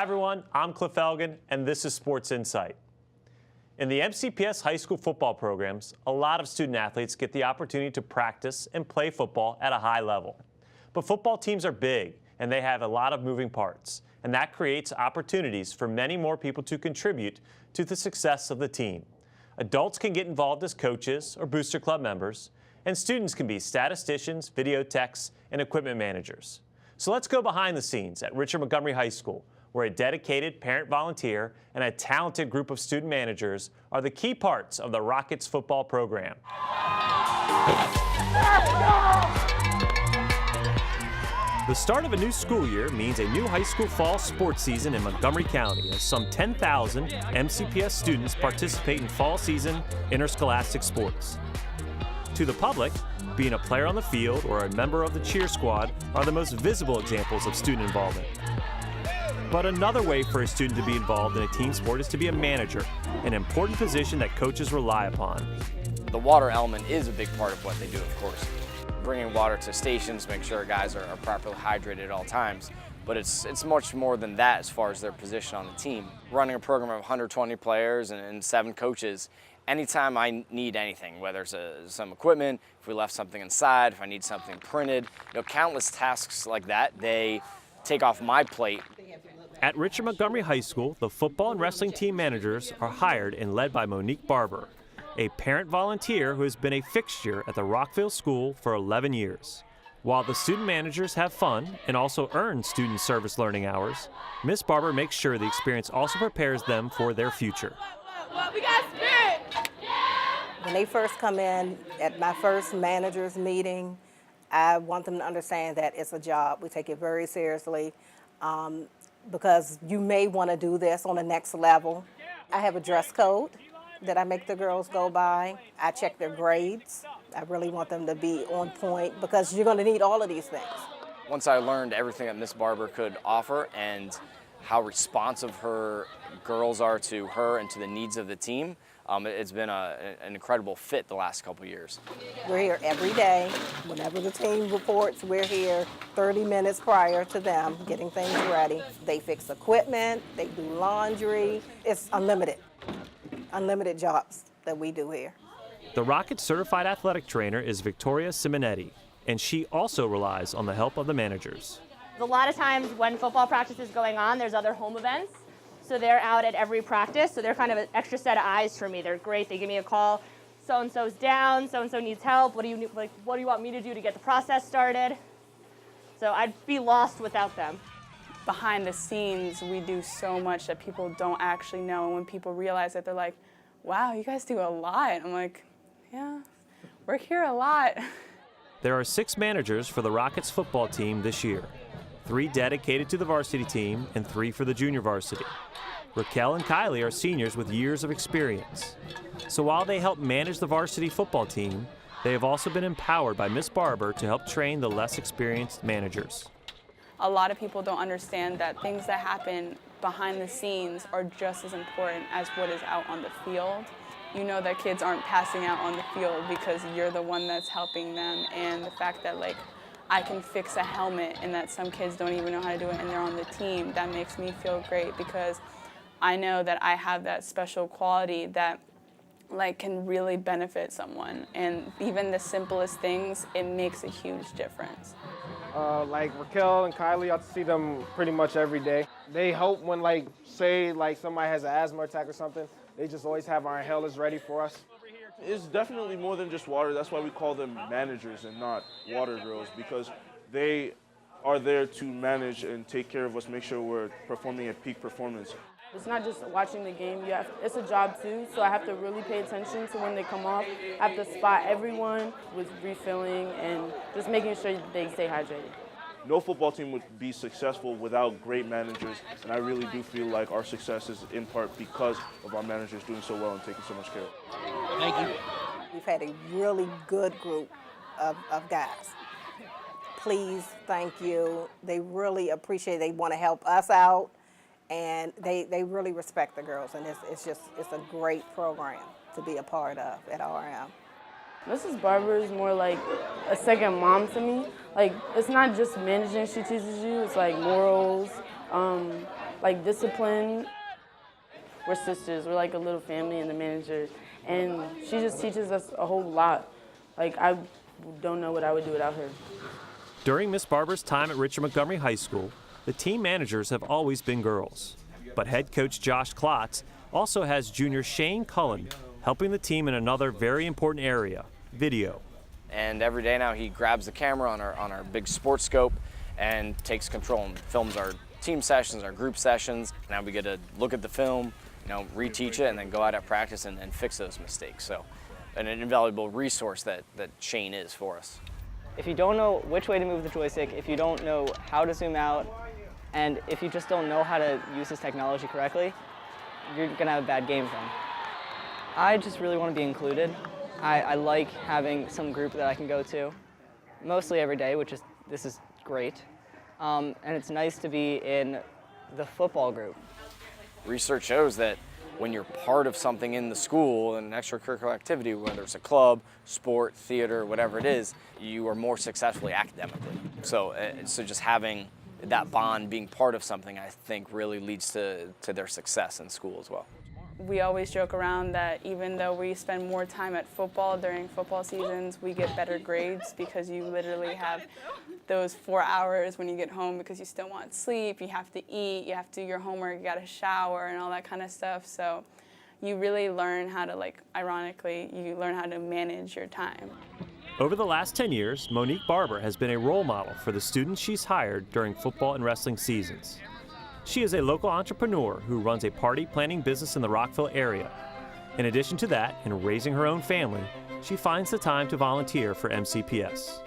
everyone, I'm Cliff Elgin, and this is Sports Insight. In the MCPS high school football programs, a lot of student athletes get the opportunity to practice and play football at a high level. But football teams are big, and they have a lot of moving parts, and that creates opportunities for many more people to contribute to the success of the team. Adults can get involved as coaches or booster club members, and students can be statisticians, video techs, and equipment managers. So let's go behind the scenes at Richard Montgomery High School, where a dedicated parent volunteer and a talented group of student managers are the key parts of the Rockets football program. The start of a new school year means a new high school fall sports season in Montgomery County, as some 10,000 MCPS students participate in fall season interscholastic sports. To the public, being a player on the field or a member of the cheer squad are the most visible examples of student involvement. But another way for a student to be involved in a team sport is to be a manager, an important position that coaches rely upon. The water element is a big part of what they do, of course. Bringing water to stations, make sure guys are properly hydrated at all times. But it's much more than that as far as their position on the team. Running a program of 120 players and 7 coaches, anytime I need anything, whether it's some equipment, if we left something inside, if I need something printed, countless tasks like that, they take off my plate. At Richard Montgomery High School, the football and wrestling team managers are hired and led by Monique Barber, a parent volunteer who has been a fixture at the Rockville school for 11 years. While the student managers have fun and also earn student service learning hours, Miss Barber makes sure the experience also prepares them for their future. We got spirit! When they first come in at my first managers meeting, I want them to understand that it's a job. We take it very seriously because you may want to do this on the next level. I have a dress code that I make the girls go by. I check their grades. I really want them to be on point because you're going to need all of these things. Once I learned everything that Miss Barber could offer and how responsive her girls are to her and to the needs of the team, it's been an incredible fit the last couple years. We're here every day. Whenever the team reports, we're here 30 minutes prior to them getting things ready. They fix equipment, they do laundry. It's unlimited jobs that we do here. The Rockets certified athletic trainer is Victoria Simonetti, and she also relies on the help of the managers. A lot of times when football practice is going on, there's other home events. So they're out at every practice, so they're kind of an extra set of eyes for me. They're great. They give me a call. So-and-so's down. So-and-so needs help. What do you want me to do to get the process started? So I'd be lost without them. Behind the scenes, we do so much that people don't actually know. And when people realize it, they're like, wow, you guys do a lot. I'm like, yeah, we're here a lot. There are 6 managers for the Rockets football team this year. 3 dedicated to the varsity team and 3 for the junior varsity. Raquel and Kylie are seniors with years of experience. So while they help manage the varsity football team, they have also been empowered by Miss Barber to help train the less experienced managers. A lot of people don't understand that things that happen behind the scenes are just as important as what is out on the field. You know that kids aren't passing out on the field because you're the one that's helping them, and the fact that I can fix a helmet and that some kids don't even know how to do it and they're on the team, that makes me feel great because I know that I have that special quality that can really benefit someone. And even the simplest things, it makes a huge difference. Like Raquel and Kylie, I see them pretty much every day. They help when say somebody has an asthma attack or something. They just always have our inhalers ready for us. It's definitely more than just water. That's why we call them managers and not water girls, because they are there to manage and take care of us, make sure we're performing at peak performance. It's not just watching the game. It's a job too, so I have to really pay attention to when they come off. I have to spot everyone with refilling and just making sure they stay hydrated. No football team would be successful without great managers, and I really do feel like our success is in part because of our managers doing so well and taking so much care. Thank you. We've had a really good group of guys. Please, thank you. They really appreciate it. They want to help us out, and they really respect the girls, and it's a great program to be a part of at RM. Mrs. Barber is more like a second mom to me. Like, it's not just managing she teaches you, it's like morals, Like discipline, we're sisters. We're like a little family and the manager. And she just teaches us a whole lot. Like, I don't know what I would do without her. During Miss Barber's time at Richard Montgomery High School, the team managers have always been girls. But head coach Josh Klotz also has junior Shane Cullen helping the team in another very important area, video. And every day now he grabs the camera on our big sports scope and takes control and films our team sessions, our group sessions. Now we get to look at the film, reteach it, and then go out at practice and fix those mistakes. So an invaluable resource that Shane is for us. If you don't know which way to move the joystick, if you don't know how to zoom out, and if you just don't know how to use this technology correctly, you're gonna have a bad game from. I just really want to be included. I like having some group that I can go to, mostly every day, this is great. And it's nice to be in the football group. Research shows that when you're part of something in the school, an extracurricular activity, whether it's a club, sport, theater, whatever it is, you are more successfully academically. So just having that bond, being part of something, I think really leads to their success in school as well. We always joke around that even though we spend more time at football during football seasons, we get better grades because you literally have those 4 hours when you get home because you still want sleep, you have to eat, you have to do your homework, you got to shower and all that kind of stuff. So you really learn how to, ironically, you learn how to manage your time. Over the last 10 years, Monique Barber has been a role model for the students she's hired during football and wrestling seasons. She is a local entrepreneur who runs a party planning business in the Rockville area. In addition to that, in raising her own family, she finds the time to volunteer for MCPS.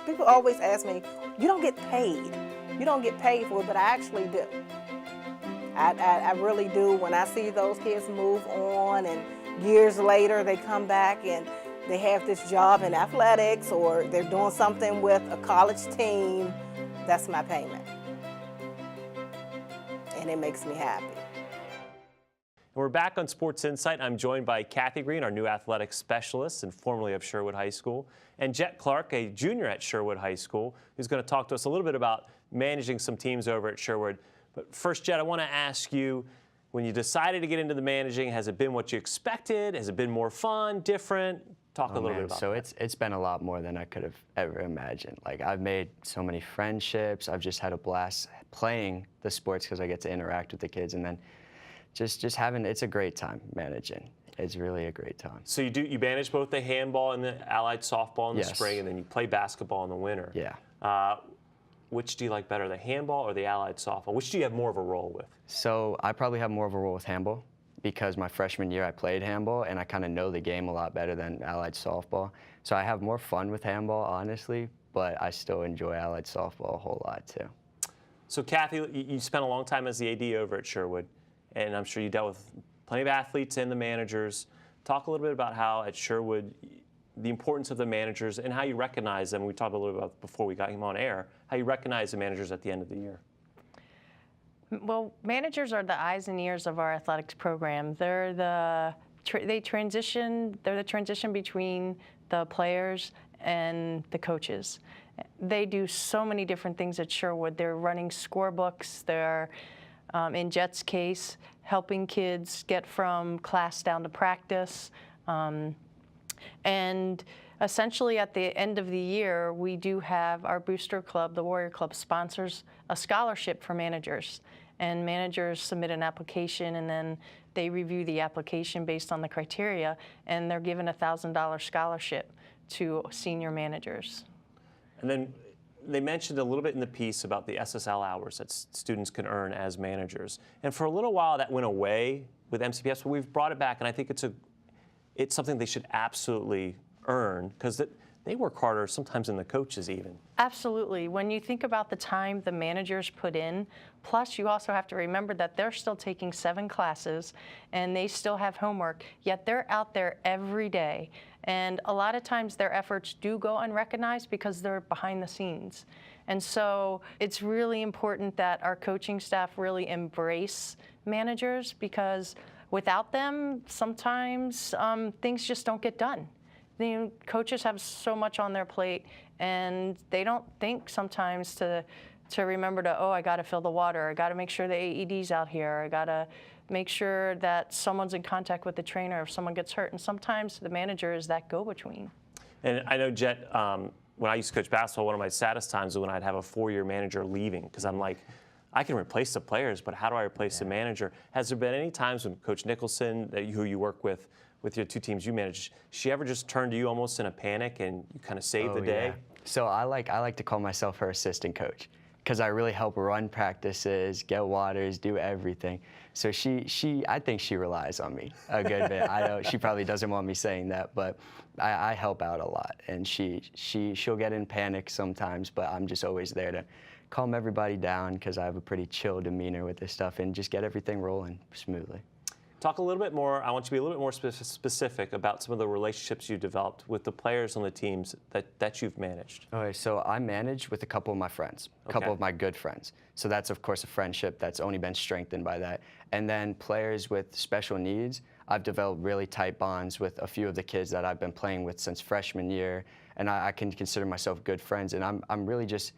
People always ask me, you don't get paid. You don't get paid for it, but I actually do. I really do. When I see those kids move on and years later they come back and they have this job in athletics or they're doing something with a college team, that's my payment. And it makes me happy. We're back on Sports Insight. I'm joined by Kathy Green, our new athletics specialist and formerly of Sherwood High School, and Jet Clark, a junior at Sherwood High School, who's going to talk to us a little bit about managing some teams over at Sherwood. But first, Jet, I want to ask you, when you decided to get into the managing, has it been what you expected? Has it been more fun, different? Talk a little bit about that. It's been a lot more than I could have ever imagined. I've made so many friendships. I've just had a blast playing the sports because I get to interact with the kids, and then just having, it's a great time managing. It's really a great time. So you manage both the handball and the allied softball in the Yes. spring, and then you play basketball in the winter. Yeah. Which do you like better, the handball or the allied softball? Which do you have more of a role with? So I probably have more of a role with handball because my freshman year I played handball and I kind of know the game a lot better than allied softball. So I have more fun with handball, honestly, but I still enjoy allied softball a whole lot too. So Kathy, you spent a long time as the AD over at Sherwood, and I'm sure you dealt with plenty of athletes and the managers. Talk a little bit about how at Sherwood, the importance of the managers and how you recognize them. We talked a little bit about before we got him on air, how you recognize the managers at the end of the year. Well, managers are the eyes and ears of our athletics program. They're the transition between the players and the coaches. They do so many different things at Sherwood. They're running scorebooks. They're, in Jet's case, helping kids get from class down to practice. And essentially at the end of the year, we do have our booster club, the Warrior Club, sponsors a scholarship for managers. And managers submit an application, and then they review the application based on the criteria, and they're given a $1,000 scholarship to senior managers. And then they mentioned a little bit in the piece about the SSL hours that students can earn as managers. And for a little while that went away with MCPS, but we've brought it back, and I think it's something they should absolutely earn, because they work harder sometimes than the coaches even. Absolutely. When you think about the time the managers put in, plus you also have to remember that they're still taking 7 classes and they still have homework, yet they're out there every day. And a lot of times their efforts do go unrecognized because they're behind the scenes. And so it's really important that our coaching staff really embrace managers, because without them, sometimes things just don't get done. Coaches have so much on their plate, and they don't think sometimes to to remember to, oh, I got to fill the water. I got to make sure the AED's out here. I got to make sure that someone's in contact with the trainer if someone gets hurt. And sometimes the manager is that go-between. And I know, Jet, when I used to coach basketball, one of my saddest times was when I'd have a 4-year manager leaving, because I'm like, I can replace the players, but how do I replace the manager? Has there been any times when Coach Nicholson, who you work with your 2 teams you manage, she ever just turned to you almost in a panic and you kind of saved the day? Yeah. So I like to call myself her assistant coach, because I really help run practices, get waters, do everything. So I think she relies on me a good bit. I know she probably doesn't want me saying that, but I help out a lot, and she'll get in panic sometimes, but I'm just always there to calm everybody down, because I have a pretty chill demeanor with this stuff, and just get everything rolling smoothly. Talk a little bit more, I want you to be a little bit more specific about some of the relationships you developed with the players on the teams that you've managed. Okay, so I manage with a couple of my friends, a couple of my good friends. So that's, of course, a friendship that's only been strengthened by that. And then players with special needs, I've developed really tight bonds with a few of the kids that I've been playing with since freshman year, and I can consider myself good friends. And I'm really just,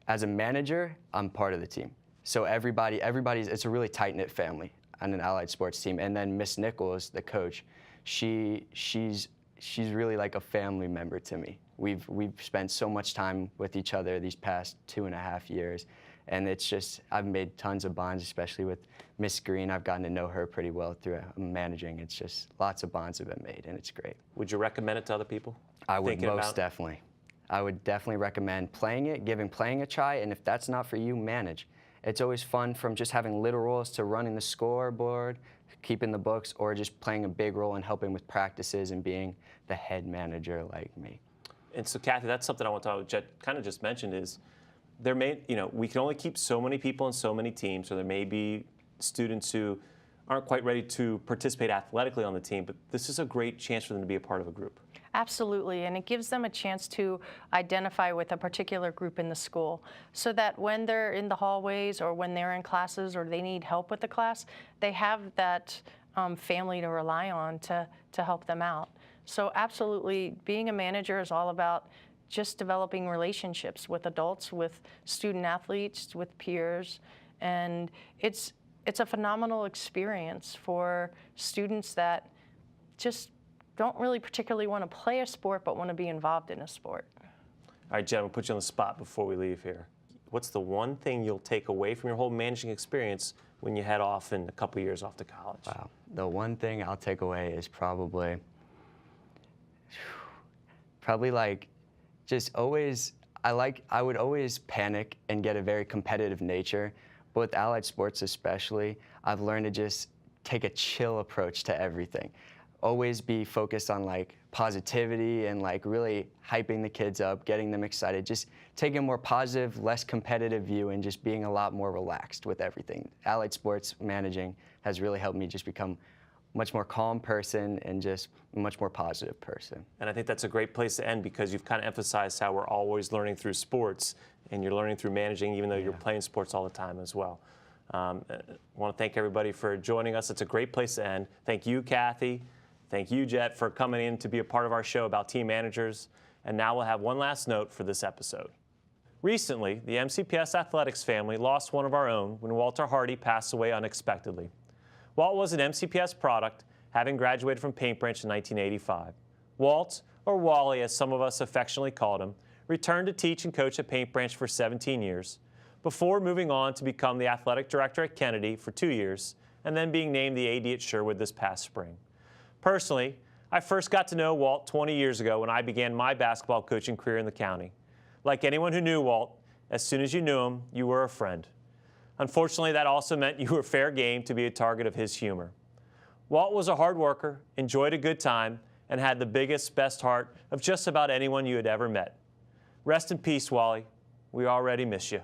as a manager, I'm part of the team. So everybody's, it's a really tight-knit family on an allied sports team. And then Miss Nichols, the coach, she's really like a family member to me. We've spent so much time with each other these past 2.5 years, and it's just, I've made tons of bonds, especially with Miss Green. I've gotten to know her pretty well through managing. It's just lots of bonds have been made, and it's great. Would you recommend it to other people? I would most definitely. I would definitely recommend playing it, giving playing a try, and if that's not for you, manage. It's always fun, from just having little roles to running the scoreboard, keeping the books, or just playing a big role and helping with practices and being the head manager like me. And so, Kathy, that's something I want to talk about. Jet kind of just mentioned is we can only keep so many people in so many teams, or there may be students who aren't quite ready to participate athletically on the team, but this is a great chance for them to be a part of a group. Absolutely, and it gives them a chance to identify with a particular group in the school, so that when they're in the hallways or when they're in classes or they need help with the class, they have that family to rely on to help them out. So absolutely, being a manager is all about just developing relationships with adults, with student athletes, with peers, and it's a phenomenal experience for students that just don't really particularly want to play a sport, but want to be involved in a sport. All right, Jen, we'll put you on the spot before we leave here. What's the one thing you'll take away from your whole managing experience when you head off in a couple years off to college? Wow. The one thing I'll take away is probably like just always, I would always panic and get a very competitive nature, but with allied sports especially, I've learned to just take a chill approach to everything. Always be focused on like positivity and like really hyping the kids up, getting them excited, just taking a more positive, less competitive view, and just being a lot more relaxed with everything. Allied sports managing has really helped me just become a much more calm person and just a much more positive person. And I think that's a great place to end, because you've kind of emphasized how we're always learning through sports, and you're learning through managing even though you're playing sports all the time as well. I want to thank everybody for joining us. It's a great place to end. Thank you, Kathy. Thank you, Jet, for coming in to be a part of our show about team managers. And now we'll have one last note for this episode. Recently, the MCPS athletics family lost one of our own when Walter Hardy passed away unexpectedly. Walt was an MCPS product, having graduated from Paint Branch in 1985. Walt, or Wally as some of us affectionately called him, returned to teach and coach at Paint Branch for 17 years, before moving on to become the athletic director at Kennedy for 2 years, and then being named the AD at Sherwood this past spring. Personally, I first got to know Walt 20 years ago when I began my basketball coaching career in the county. Like anyone who knew Walt, as soon as you knew him, you were a friend. Unfortunately, that also meant you were fair game to be a target of his humor. Walt was a hard worker, enjoyed a good time, and had the biggest, best heart of just about anyone you had ever met. Rest in peace, Wally. We already miss you.